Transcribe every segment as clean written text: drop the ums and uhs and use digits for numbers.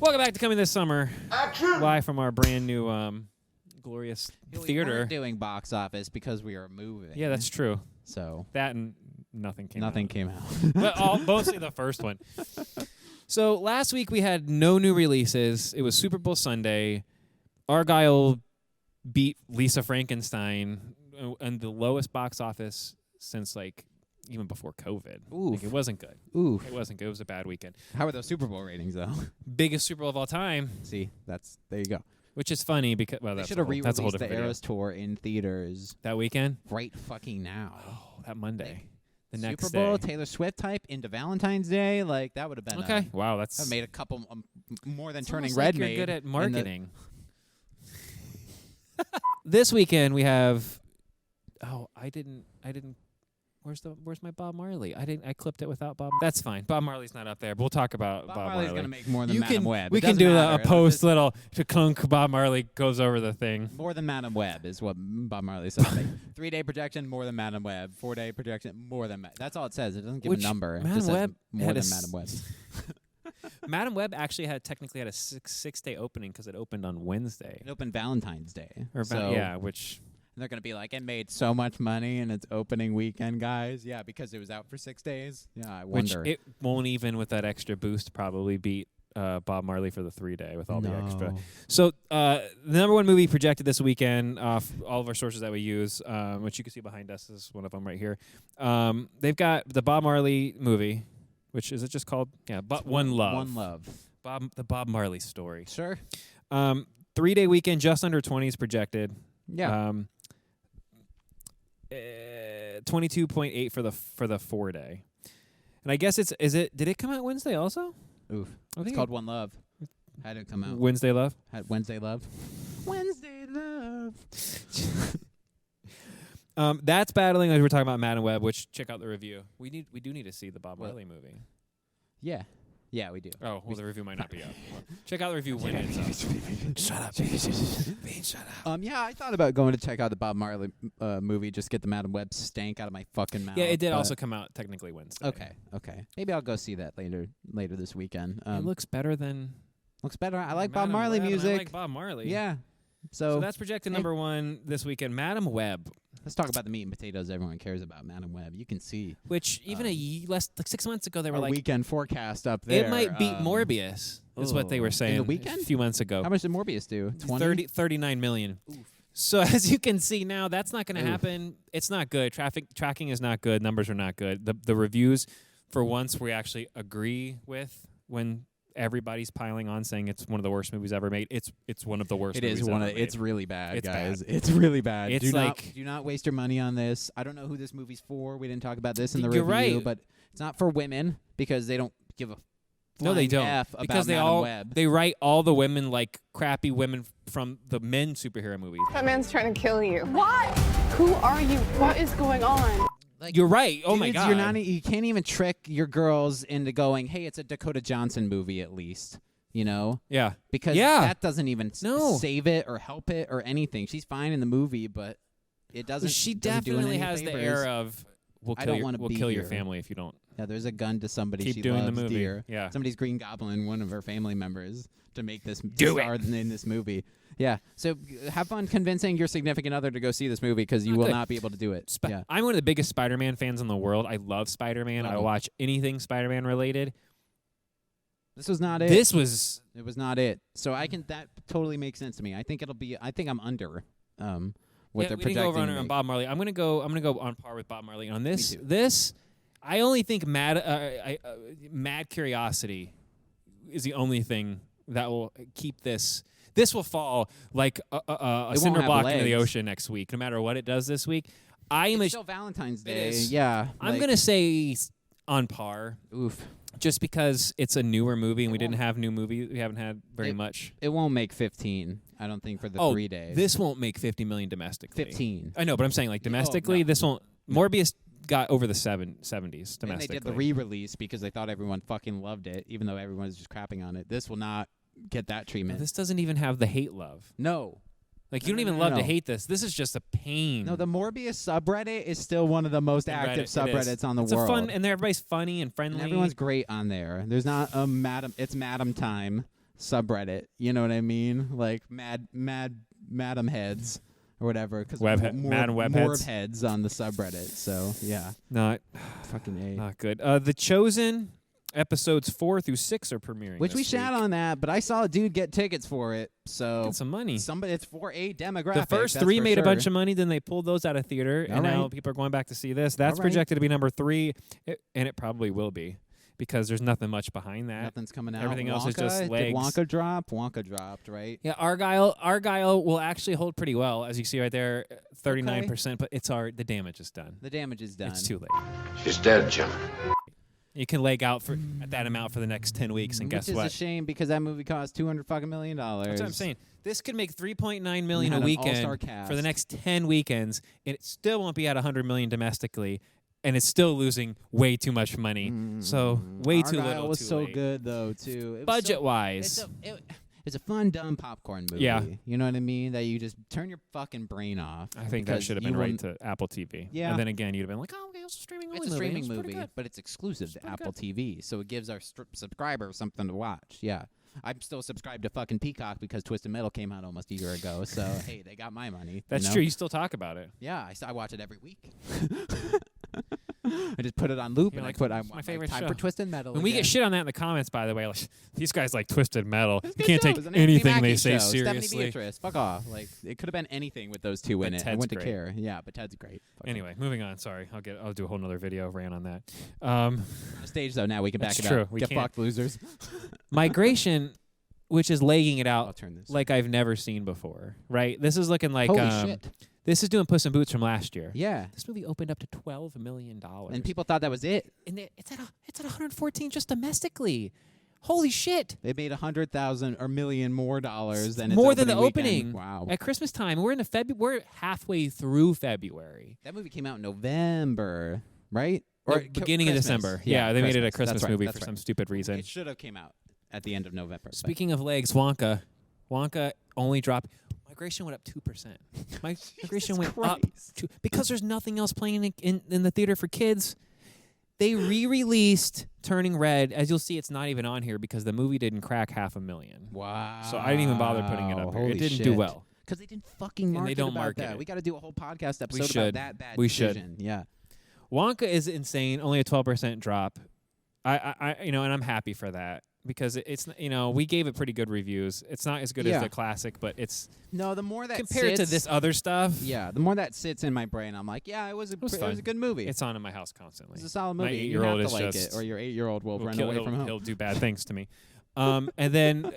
Welcome back to Coming This Summer. Action! Live from our brand new glorious theater. We weren't doing box office because we were moving. Yeah, that's true. So that and nothing came out. came out. But mostly the first one. So last week we had no new releases. It was Super Bowl Sunday. Argyle beat Lisa Frankenstein and the lowest box office since even before COVID. Oof. It wasn't good. Oof. It wasn't good. It was a bad weekend. How are those Super Bowl ratings though? Biggest Super Bowl of all time. See, there you go. Which is funny because They should have that's a whole re-released the different video. Eras Tour in theaters That weekend. right fucking now. Oh, that Monday. The next Super Bowl, day. Taylor Swift type into Valentine's Day, that would have been Okay. Wow, that's I've made a couple more than it's turning almost red. Like you're made good at in marketing. This weekend we have. Oh, I didn't. Where's my Bob Marley? I clipped it without Bob. That's fine. Bob Marley's not up there. But we'll talk about Bob Marley's Marley. gonna make more than Madam Web. We It can doesn't do matter. a post little to clunk. Bob Marley goes over the thing. More than Madam Web is what Bob Marley said. 3-day projection, more than Madam Web. 4-day projection, more than That's all it says. It doesn't give a number. It Madam just says Web more had than a Madam Web. Madam Web actually technically had a six-day opening because it opened on Wednesday. It opened Valentine's Day. Which. They're going to be like, it made so much money in its opening weekend, guys. Yeah, because it was out for 6 days. Yeah, I wonder. Which it won't even with that extra boost probably beat Bob Marley for the 3-day with all the extra. So the number one movie projected this weekend, all of our sources that we use, which you can see behind us is one of them right here. They've got the Bob Marley movie, which is it just called? Yeah, One Love. One Love. The Bob Marley story. Sure. 3-day weekend, just under 20 is projected. Yeah. 22.8 for the 4-day. And I guess did it come out Wednesday also? Oof. It's called One Love. Had it come out. Wednesday Love? Had Wednesday Love. Wednesday Love. That's battling as we're talking about Madam Web, which check out the review. We do need to see the Bob Marley movie. Yeah. Yeah, we do. Oh, well, the review might not be up. Check out the review when it's up. Shut up. Shut up. Yeah, I thought about going to check out the Bob Marley movie, just get the Madam Web stank out of my fucking mouth. Yeah, it did also come out technically Wednesday. Okay. Maybe I'll go see that later this weekend. It looks better than... Looks better. I like Bob Madam Marley Web, music. I like Bob Marley. Yeah. So that's projected number one this weekend. Madam Web. Let's talk about the meat and potatoes everyone cares about. Madam Web. You can see. Which even 6 months ago they were like weekend forecast up there. It might beat Morbius. Is what they were saying in the weekend? a few months ago. How much did Morbius do? 39 million. Oof. So as you can see now, that's not going to happen. It's not good. Tracking is not good. Numbers are not good. The reviews, for once, we actually agree with when everybody's piling on saying it's one of the worst movies ever made. It's one of the worst. It is one of. It's really bad, it's guys. Bad. It's really bad. It's do not waste your money on this. I don't know who this movie's for. We didn't talk about this in the You're review, right. but it's not for women because they don't give a. No, they don't. F because about they write all the women like crappy women from the men superhero movies. That man's trying to kill you. What? Who are you? What is going on? You're right. Oh my dudes, God. You can't even trick your girls into going, hey, it's a Dakota Johnson movie at least. You know? Yeah. Because that doesn't even save it or help it or anything. She's fine in the movie, but it doesn't. She doesn't definitely do has favors. the air of we'll kill your family if you don't. Yeah, there's a gun to somebody Keep she doing loves the movie. dear. Yeah. Somebody's Green Goblin, one of her family members, to make this Do star in this movie. Yeah, so have fun convincing your significant other to go see this movie because you will not be able to do it. I'm one of the biggest Spider-Man fans in the world. I love Spider-Man. I watch anything Spider-Man related. This was not it. It was not it. So that totally makes sense to me. I think I'm under what they're projecting. We can go over on Bob Marley. I'm gonna go on par with Bob Marley. And on this I only think Mad Curiosity is the only thing that will keep this. This will fall like a cinder block into the ocean next week, no matter what it does this week. It's still Valentine's Day. Yeah. I'm going to say on par. Oof. Just because it's a newer movie and we didn't have new movies. We haven't had very much. It won't make 15, I don't think, for the 3 days. This won't make 50 million domestically. 15. I know, but I'm saying like domestically, this won't. Morbius got over the 70s domestically. And they did the re-release because they thought everyone fucking loved it, even though everyone was just crapping on it. This will not get that treatment. This doesn't even have the hate love. No. Like, you don't even love to hate this. This is just a pain. No, the Morbius subreddit is still one of the most active subreddits on the world. It's fun, and everybody's funny and friendly. And everyone's great on there. There's not it's Madam time. subreddit. You know what I mean? Like madam heads or whatever. Because Mad web heads. heads on the subreddit. So yeah, not fucking A. Not good. The Chosen episodes 4 through 6 are premiering. Which this we shat week. on that, but I saw a dude get tickets for it. So Get some money. it's for a demographic. The first 3 made a bunch of money, then they pulled those out of theater, and now people are going back to see this. That's projected to be number 3, and it probably will be because there's nothing much behind that. Nothing's coming out. Everything else is Wonka, just did legs. Wonka drop? Wonka dropped, right? Yeah, Argyle will actually hold pretty well, as you see right there, 39%. But the damage is done. The damage is done. It's too late. She's dead, Jim. You can leg out for that amount for the next 10 weeks, and guess Which what? is a shame because that movie cost $200 million. That's what I'm saying. This could make $3.9 million a Had an weekend all-star cast. for the next 10 weekends. It still won't be at $100 million domestically, and it's still losing way too much money. So way too Argyle little. was too so late. good though too. It was Budget-wise. It's a fun, dumb popcorn movie. Yeah. You know what I mean? That you just turn your fucking brain off. I think that because should have you been right wouldn't- to Apple TV. Yeah. And then again, you'd have been like, oh, okay, it's a streaming movie. It's a streaming It's pretty movie, good. but it's exclusive to pretty Apple good. TV, so it gives our subscribers something to watch. Yeah. I'm still subscribed to fucking Peacock because Twisted Metal came out almost a year ago. So hey, they got my money. That's you know? true. You still talk about it. Yeah, I watch it every week. I just put it on loop You're and like, I put "It's my favorite time show." for Twisted Metal. When we get again. shit on that in the comments, by the way, like, these guys like Twisted Metal. It's a You good can't show. take It was an Anthony anything Mackie they say show. Stephanie seriously. Beatrice, fuck off. Like it could have been anything with those two in But it. I Ted's wouldn't great. care. Yeah, but Ted's great. Fuck Anyway, moving on. Sorry, I'll do a whole nother video rant on that. it. On the stage though, now we can back That's it true. up. We Get can't. fucked, losers. Migration, which is legging it I'll out turn this. like I've never seen before. Right? This is looking like Holy shit. this is doing Puss in Boots from last year. Yeah. This movie opened up to $12 million, And people thought that was it. and it's at 114 just domestically. Holy shit! They made $100,000 or million more dollars than More its than the opening opening. weekend. Wow. At Christmas time, we're halfway through February. That movie came out in November, right? Or Or beginning of Christmas. December. Yeah, they made it a Christmas That's right, movie that's for right. some stupid reason. It should have came out at the end of November. but- Speaking of legs, Wonka only dropped. Migration went up 2%. Migration went up because there's nothing else playing in the theater for kids. They re-released Turning Red. As you'll see, it's not even on here because the movie didn't crack 500,000. Wow. So I didn't even bother putting it up here. Holy It didn't shit. do well. Because they didn't fucking And market they don't about market that. it. We got to do a whole podcast episode should. about that bad We should. decision. Yeah. Wonka is insane. Only a 12% drop. I and I'm happy for that because it's we gave it pretty good reviews. It's not as good as Yeah. the classic, but it's No, the more that compared to sits- this other stuff. Yeah, the more that sits in my brain, I'm like, yeah, it was a fun. good movie. It's on in my house constantly. It's a solid My movie. You 8-year-old have is to like just it, or your 8-year-old will run kill- away from home. He'll do bad things to me. And then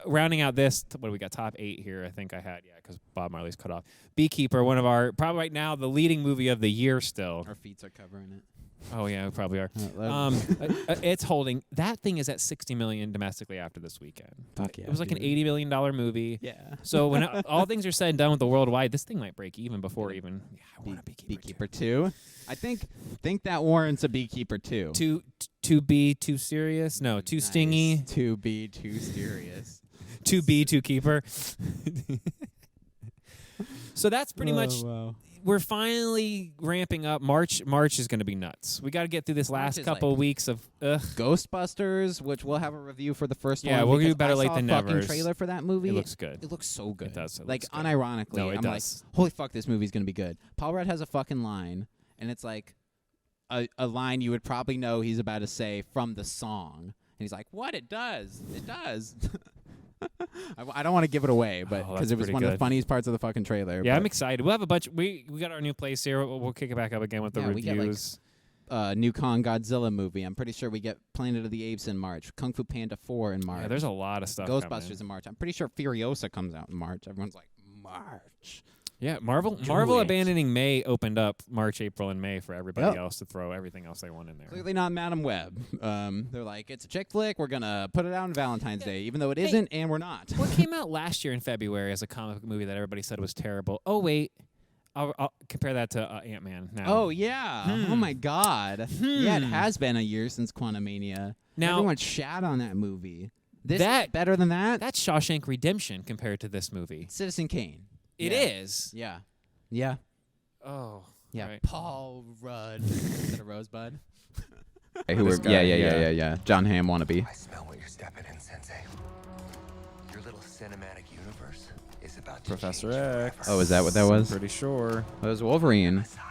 rounding out this, what do we got? Top 8 here, I think I had. Yeah, because Bob Marley's cut off. Beekeeper, one of our, probably right now, the leading movie of the year still. Our feet are covering it. Oh, yeah, we probably are. Uh, It's holding. That thing is at $60 million domestically after this weekend. Fuck yeah, It was like an dude. $80 million movie. Yeah. So when all things are said and done with the worldwide, this thing might break even before even. Yeah, I want a Beekeeper. 2. I think that warrants a Beekeeper 2. To be too serious? No, too stingy. To be too serious. To be too keeper. So that's pretty much. Wow. We're finally ramping up. March is going to be nuts. We got to get through this last is couple like- weeks of Ghostbusters, which we'll have a review for the first one. Yeah, we'll do because better I late saw than a fucking never. trailer for that movie. It looks good. It looks so good. It does. It like looks good. unironically, No, it I'm does. like, holy fuck, this movie's gonna be good. Paul Rudd has a fucking line, and it's like a line you would probably know he's about to say from the song, and he's like, "What? It does. It does." I don't want to give it away, but Oh, because that's it was pretty one of the good. funniest parts of the fucking trailer. Yeah, but, I'm excited. We'll have a bunch. We got our new place here. We'll kick it back up again with the Yeah, we get, like, reviews. new Kong Godzilla movie. I'm pretty sure we get Planet of the Apes in March. Kung Fu Panda 4 in March. Yeah, there's a lot of stuff. Ghostbusters coming. in March. I'm pretty sure Furiosa comes out in March. Everyone's like, March. Yeah, Marvel it. abandoning May opened up March, April, and May for everybody Yep. else to throw everything else they want in there. Clearly not Madam Web. They're like, it's a chick flick. We're going to put it out on Valentine's Day, even though it isn't, and we're not. What came out last year in February as a comic book movie that everybody said was terrible? Oh wait, I'll compare that to Ant-Man now. Oh, yeah. Oh, my God. Yeah, it has been a year since Quantumania. Now- Everyone shat on that movie. This That- is better than that? That's Shawshank Redemption compared to this movie. Citizen Kane. It Yeah. is. Yeah. Yeah. Oh. Yeah. right. Paul Rudd. Is that a rosebud? Who This were guy, yeah. John Hamm wannabe. I smell what you're stepping in, Sensei. Your little cinematic universe is about to Professor change X. forever. Oh, is that what that was? Pretty sure. It was Wolverine. Messiah.